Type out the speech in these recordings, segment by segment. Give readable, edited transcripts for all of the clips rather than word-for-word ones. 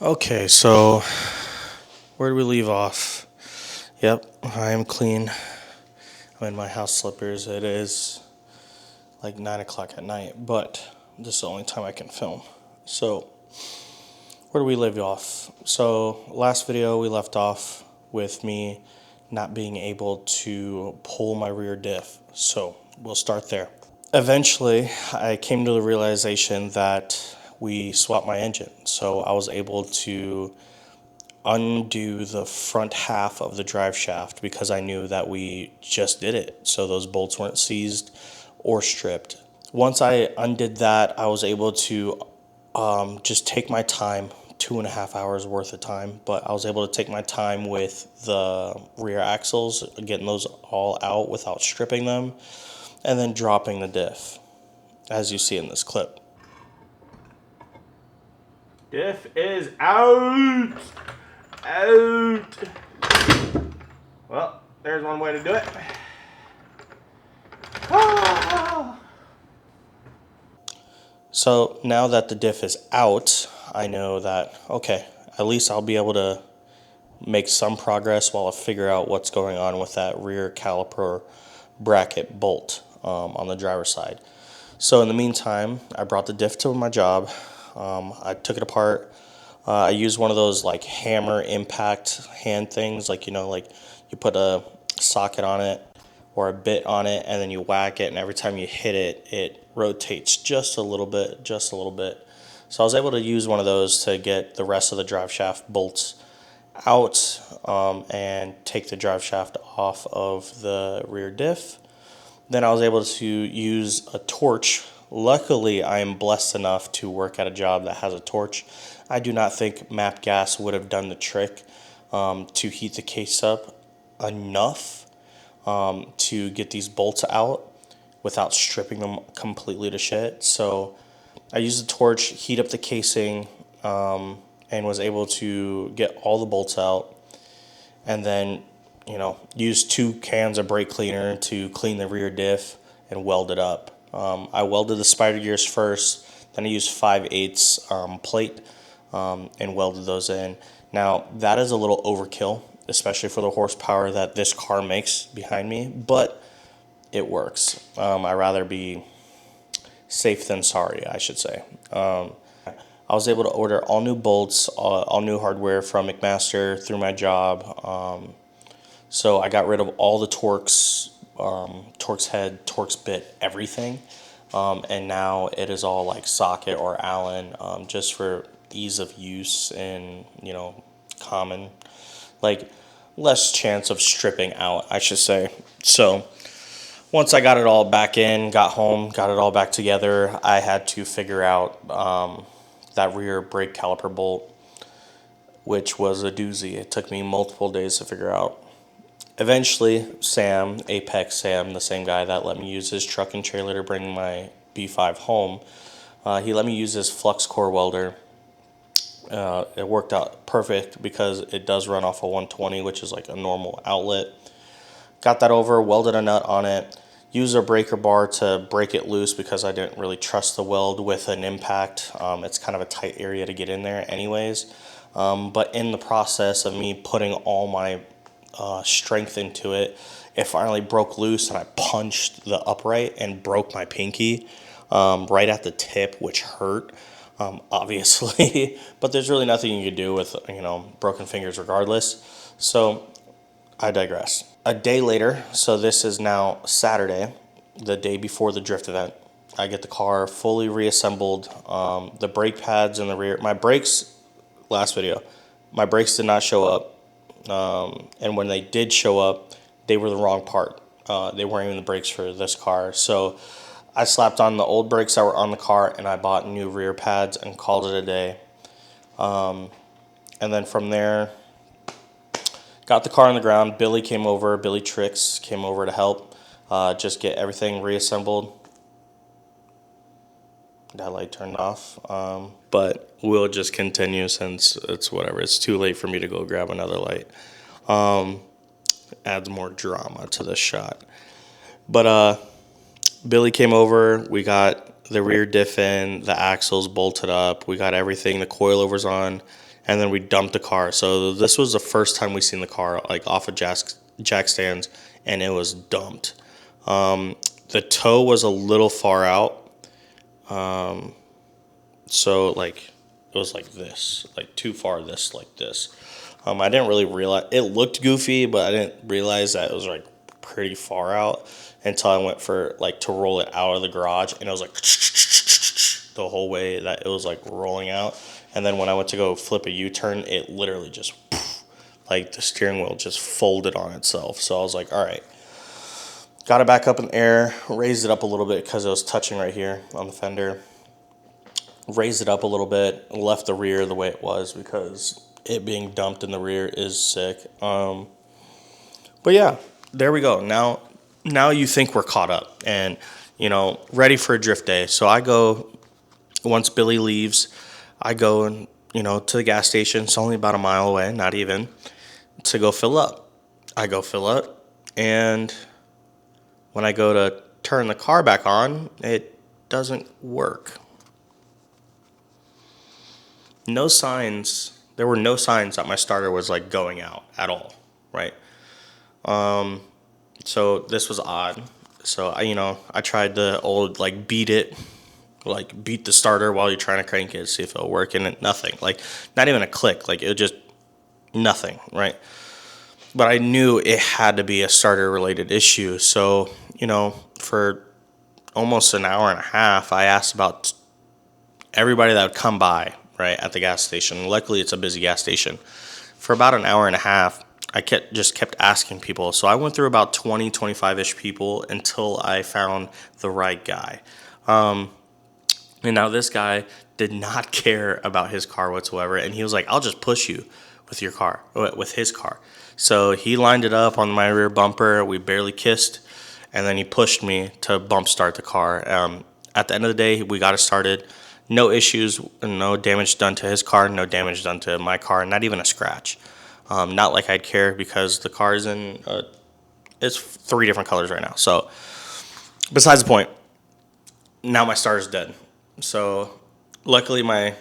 Okay, so where do we leave off? Yep, I am clean. I'm in my house slippers. It is like 9 o'clock at night, but this is the only time I can film. So, where do we leave off? So, last video we left off with me not being able to pull my rear diff. So, we'll start there. Eventually, I came to the realization that we swapped my engine. So, I was able to undo the front half of the drive shaft because I knew that we just did it. So those bolts weren't seized or stripped. Once I undid that, I was able to just take my time, 2.5 hours worth of time, but I was able to take my time with the rear axles, getting those all out without stripping them, and then dropping the diff, as you see in this clip. Diff is out! Out! Well, there's one way to do it. So now that the diff is out, I know that, okay, at least I'll be able to make some progress while I figure out what's going on with that rear caliper bracket bolt on the driver's side. So in the meantime, I brought the diff to my job. I took it apart. I used one of those like hammer impact hand things, like like you put a socket on it or a bit on it, and then you whack it, and every time you hit it, it rotates just a little bit, just a little bit. So I was able to use one of those to get the rest of the drive shaft bolts out and take the drive shaft off of the rear diff. Then I was able to use a torch. Luckily, I am blessed enough to work at a job that has a torch. I do not think MAP gas would have done the trick to heat the case up enough to get these bolts out without stripping them completely to shit. So I used a torch, heat up the casing, and was able to get all the bolts out, and then use 2 cans of brake cleaner to clean the rear diff and weld it up. I welded the spider gears first, then I used 5/8 plate and welded those in. Now that is a little overkill, especially for the horsepower that this car makes behind me, but it works. I'd rather be safe than sorry, I should say. I was able to order all new bolts, all new hardware from McMaster through my job. So I got rid of all the Torx, Torx head, Torx bit, everything. And now it is all like socket or Allen, just for ease of use and, common, like less chance of stripping out, I should say. So once I got it all back in, got home, got it all back together, I had to figure out that rear brake caliper bolt, which was a doozy. It took me multiple days to figure out. Eventually, Sam, Apex Sam, the same guy that let me use his truck and trailer to bring my B5 home, he let me use his flux core welder. It worked out perfect because it does run off a 120, which is like a normal outlet. Got that over, welded a nut on it, used a breaker bar to break it loose because I didn't really trust the weld with an impact. It's kind of a tight area to get in there anyways. But in the process of me putting all my strength into it, it finally broke loose, and I punched the upright and broke my pinky right at the tip, which hurt, obviously. But there's really nothing you could do with broken fingers regardless. So I digress. A day later, so this is now Saturday, the day before the drift event, I get the car fully reassembled. The brake pads in the rear, my brakes, last video, my brakes did not show up. And when they did show up, they were the wrong part. They weren't even the brakes for this car. So I slapped on the old brakes that were on the car, and I bought new rear pads and called it a day. And then from there, got the car on the ground. Billy Tricks came over to help just get everything reassembled. That light turned off. But we'll just continue since it's whatever. It's too late for me to go grab another light. Adds more drama to this shot. But Billy came over. We got the rear diff in, the axles bolted up. We got everything. The coilovers on. and then we dumped the car. So this was the first time we seen the car like off of jack stands, and it was dumped. The toe was a little far out, so like it was like this, like too far this, like this. I didn't really realize it looked goofy, but I didn't realize that it was like pretty far out until I went for like to roll it out of the garage, and it was like the whole way that it was like rolling out. And then when I went to go flip a U-turn, it literally just like the steering wheel just folded on itself. So I was like, all right, got it back up in the air, raised it up a little bit because it was touching right here on the fender. Raised it up a little bit, left the rear the way it was because it being dumped in the rear is sick. But yeah, there we go. Now you think we're caught up and, ready for a drift day. So I go, once Billy leaves, I go and, to the gas station. It's only about a mile away, not even, to go fill up. I go fill up, and when I go to turn the car back on, it doesn't work. No signs. There were no signs that my starter was like going out at all, right? So this was odd. So I tried the old like beat the starter while you're trying to crank it, see if it'll work, and nothing. Like not even a click. Like it just nothing, right? But I knew it had to be a starter related issue. So for almost an hour and a half, I asked about everybody that would come by, right, at the gas station. Luckily, it's a busy gas station. For about an hour and a half, I kept asking people. So I went through about 20, 25-ish people until I found the right guy. And now this guy did not care about his car whatsoever. And he was like, I'll just push you with his car. So he lined it up on my rear bumper. We barely kissed. And then he pushed me to bump start the car. At the end of the day, we got it started. No issues, no damage done to his car, no damage done to my car, not even a scratch. Not like I'd care because the car is it's 3 different colors right now. So besides the point, now my starter's dead. So luckily my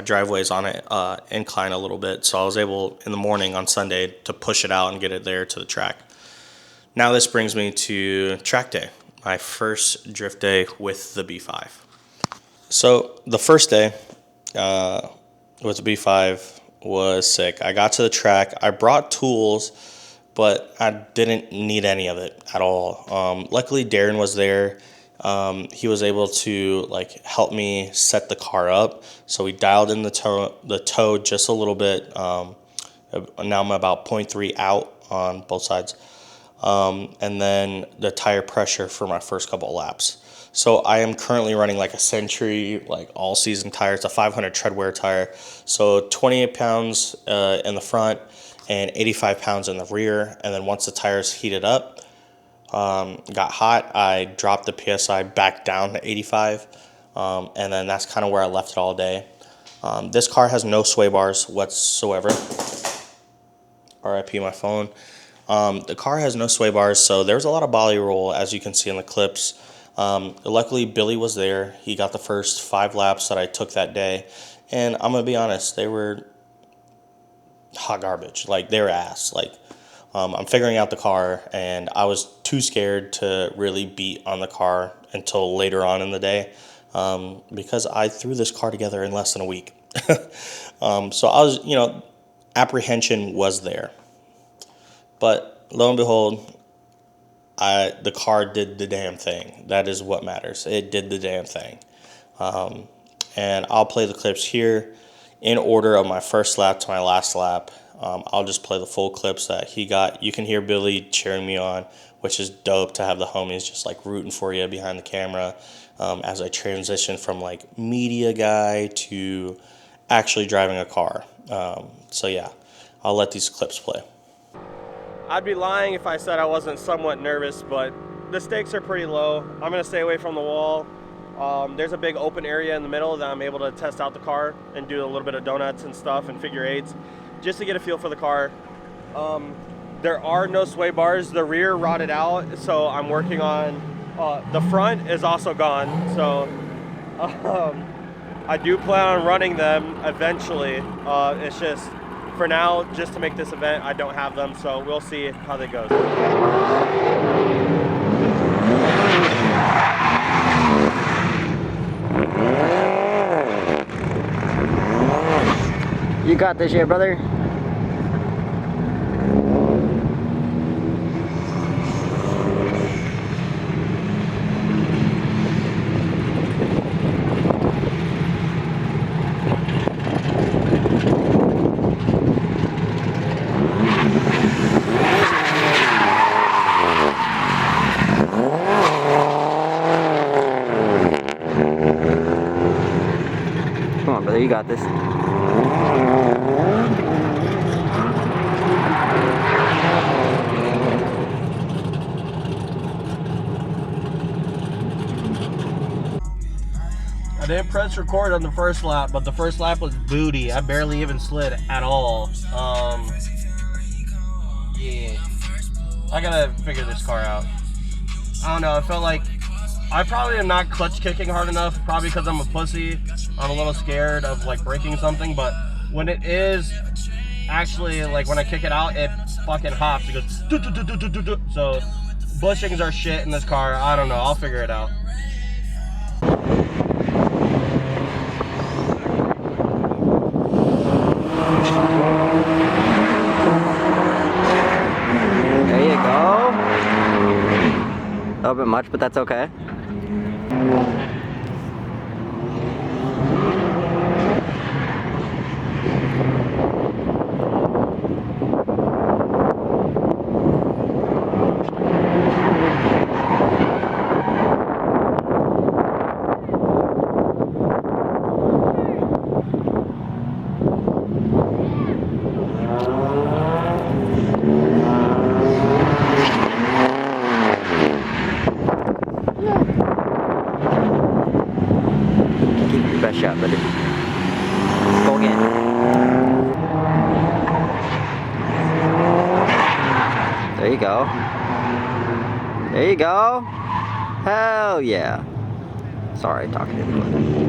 driveway is on an incline a little bit. So I was able in the morning on Sunday to push it out and get it there to the track. Now this brings me to track day, my first drift day with the B5. So the first day with the B5 was sick. I got to the track. I brought tools, but I didn't need any of it at all. Luckily, Darren was there. He was able to help me set the car up. So we dialed in the toe just a little bit. Now I'm about 0.3 out on both sides. And then the tire pressure for my first couple of laps. So I am currently running a Century, all season tire. It's a 500 treadwear tire. So 28 pounds in the front and 85 pounds in the rear. And then once the tires heated up, got hot, I dropped the PSI back down to 85. And then that's kind of where I left it all day. This car has no sway bars whatsoever. RIP my phone. The car has no sway bars, so there's a lot of body roll, as you can see in the clips. Luckily, Billy was there. He got the first 5 laps that I took that day. And I'm going to be honest, they were hot garbage. They were ass. I'm figuring out the car, and I was too scared to really beat on the car until later on in the day because I threw this car together in less than a week. So I was, apprehension was there. But lo and behold, the car did the damn thing. That is what matters. It did the damn thing. And I'll play the clips here in order of my first lap to my last lap. I'll just play the full clips that he got. You can hear Billy cheering me on, which is dope to have the homies just rooting for you behind the camera as I transition from media guy to actually driving a car. So yeah, I'll let these clips play. I'd be lying if I said I wasn't somewhat nervous, but the stakes are pretty low. I'm going to stay away from the wall. There's a big open area in the middle that I'm able to test out the car and do a little bit of donuts and stuff and figure eights just to get a feel for the car. There are no sway bars. The rear rotted out, so I'm working on the front is also gone. So I do plan on running them eventually. It's just, for now, just to make this event, I don't have them, so we'll see how that goes. You got this shit, brother. Come on, brother, you got this. I didn't press record on the first lap, but the first lap was booty. I barely even slid at all. Yeah. I gotta figure this car out. I don't know, I felt like I probably am not clutch kicking hard enough, probably because I'm a pussy. I'm a little scared of like breaking something, but when it is actually, like when I kick it out, it fucking hops. It goes doo -doo -doo -doo -doo -doo -doo. So bushings are shit in this car. I don't know, I'll figure it out. There you go. A little bit much, but that's okay. Give it your best shot, buddy. Go again. There you go. There you go. Hell yeah. Sorry, talking to everyone.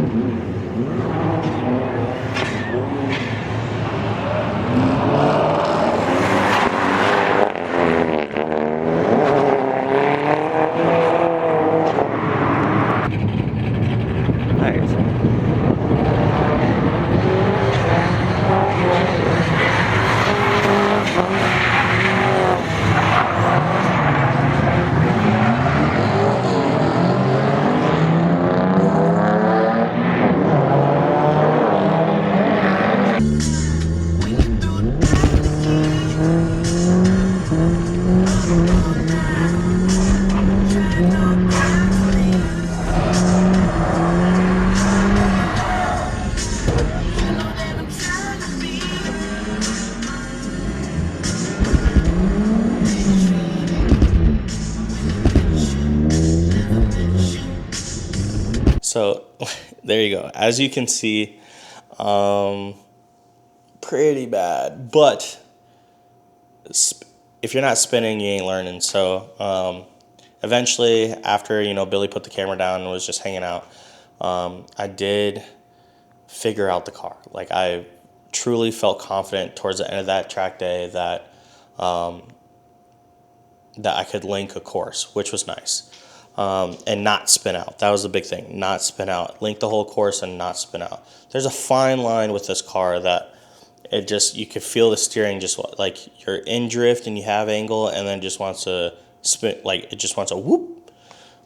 So there you go. As you can see, pretty bad. But if you're not spinning, you ain't learning. So eventually, after Billy put the camera down and was just hanging out, I did figure out the car. Like I truly felt confident towards the end of that track day that that I could link a course, which was nice. And not spin out. That was the big thing. Not spin out. Link the whole course and not spin out. There's a fine line with this car that you could feel the steering just like you're in drift and you have angle and then just wants to spin, like it just wants to whoop.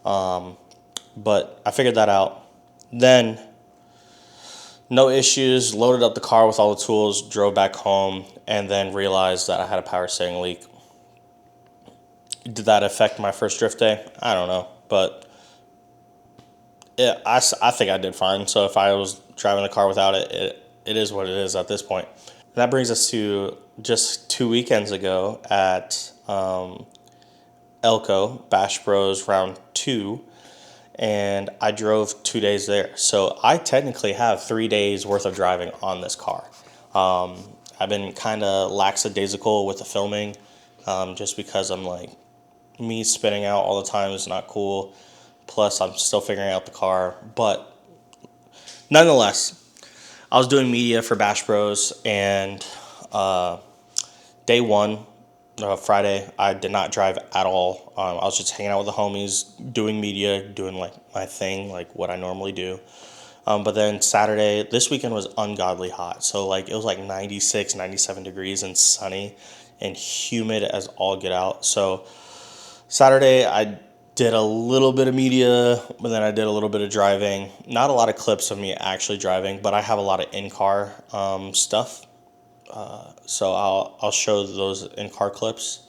But I figured that out. Then no issues, loaded up the car with all the tools, drove back home, and then realized that I had a power steering leak. Did that affect my first drift day? I don't know. But yeah, I think I did fine. So if I was driving the car without it, it is what it is at this point. That brings us to just 2 weekends ago at Elko, Bashbros round 2. And I drove 2 days there. So I technically have 3 days worth of driving on this car. I've been kind of lackadaisical with the filming just because I'm like, me spinning out all the time is not cool. Plus, I'm still figuring out the car. But Nonetheless, I was doing media for Bashbros, and uh, day one, Friday, I did not drive at all. I was just hanging out with the homies, doing media, doing like my thing, like what I normally do. But then Saturday, this weekend was ungodly hot. So like it was like 96, 97 degrees and sunny and humid as all get out. So Saturday, I did a little bit of media, but then I did a little bit of driving. Not a lot of clips of me actually driving, but I have a lot of in-car stuff. So I'll show those in-car clips.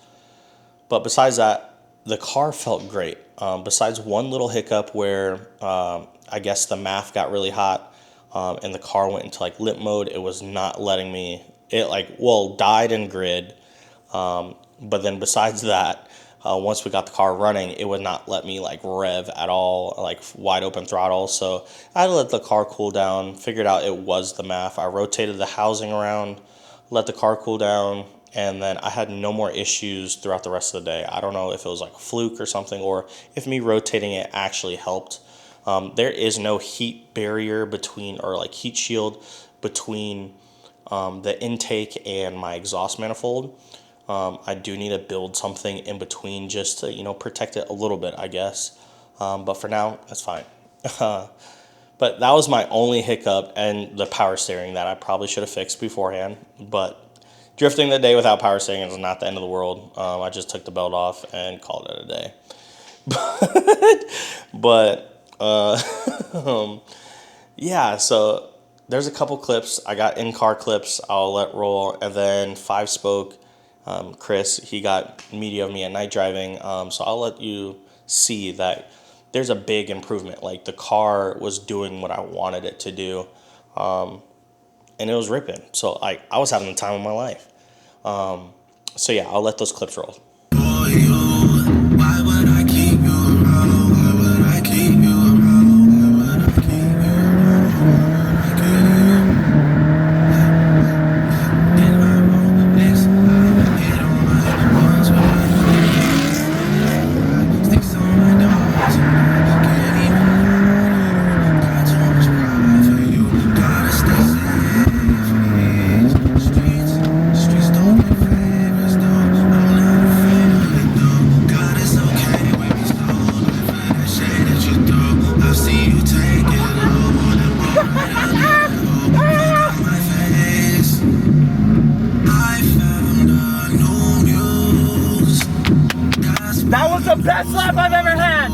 But besides that, the car felt great. Besides one little hiccup where I guess the MAF got really hot and the car went into like limp mode. It was not letting me. It died in grid. But then besides that, once we got the car running, it would not let me like rev at all, like wide open throttle. So I had to let the car cool down. Figured out it was the MAF. I rotated the housing around, let the car cool down, and then I had no more issues throughout the rest of the day. I don't know if it was like a fluke or something, or if me rotating it actually helped. There is no heat barrier between, or like heat shield between the intake and my exhaust manifold. I do need to build something in between just to, protect it a little bit, I guess. But for now, that's fine. But that was my only hiccup, and the power steering that I probably should have fixed beforehand. But drifting the day without power steering is not the end of the world. I just took the belt off and called it a day. But yeah, so there's a couple clips. I got in-car clips I'll let roll, and then 5-spoke. Chris, he got media of me at night driving, so I'll let you see that there's a big improvement. Like the car was doing what I wanted it to do, and it was ripping. So I was having the time of my life. So yeah, I'll let those clips roll. That was the best lap I've ever had!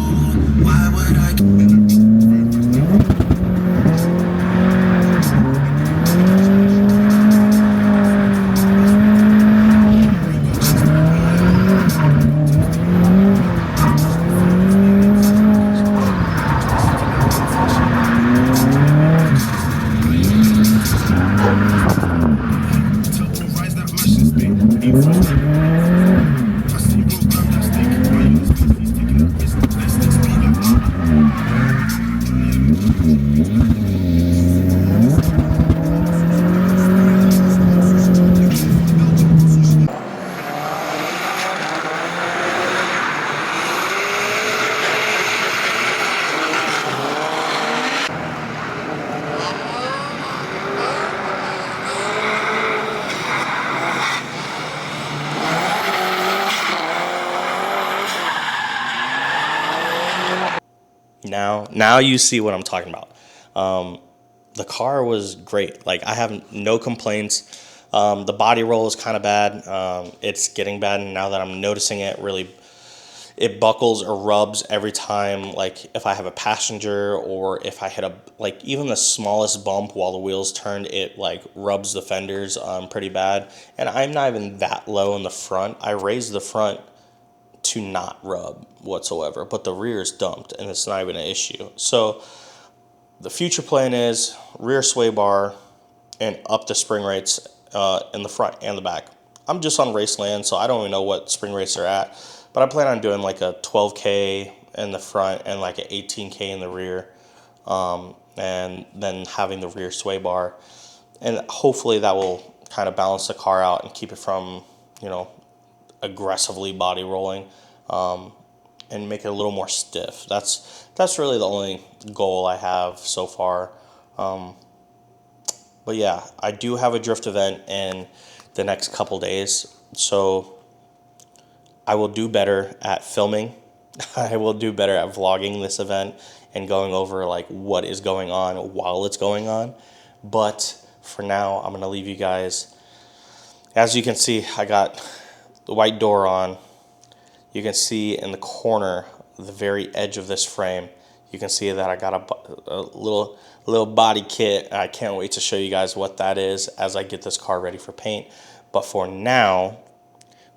Now you see what I'm talking about. The car was great. Like I have no complaints. The body roll is kind of bad. It's getting bad now that I'm noticing it. Really, it buckles or rubs every time. Like if I have a passenger or if I hit even the smallest bump while the wheels turned, it like rubs the fenders pretty bad. And I'm not even that low in the front. I raised the front to not rub whatsoever, but the rear is dumped and it's not even an issue. So the future plan is rear sway bar and up the spring rates in the front and the back. I'm just on Raceland, so I don't even know what spring rates are at, but I plan on doing like a 12K in the front and like an 18K in the rear, and then having the rear sway bar, and hopefully that will kind of balance the car out and keep it from aggressively body rolling, and make it a little more stiff. That's really the only goal I have so far. But yeah, I do have a drift event in the next couple days, so I will do better at filming. I will do better at vlogging this event and going over like what is going on while it's going on. But for now, I'm gonna leave you guys. As you can see, I got the white door on. You can see in the corner, the very edge of this frame, you can see that I got a little body kit. I can't wait to show you guys what that is as I get this car ready for paint. But for now,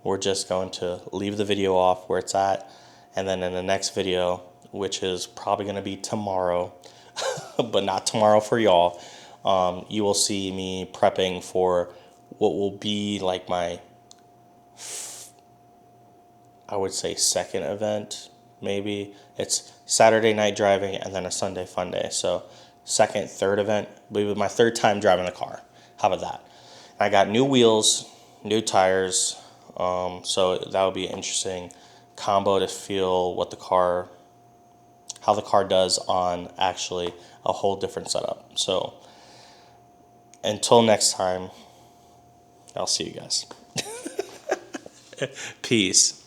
we're just going to leave the video off where it's at. And then in the next video, which is probably going to be tomorrow, but not tomorrow for y'all, you will see me prepping for what will be like my, I would say, second event, maybe. It's Saturday night driving and then a Sunday fun day. So second, third event, will be my third time driving the car. How about that? I got new wheels, new tires, so that would be an interesting combo to feel what the car, how the car does on actually a whole different setup. So until next time, I'll see you guys. Peace.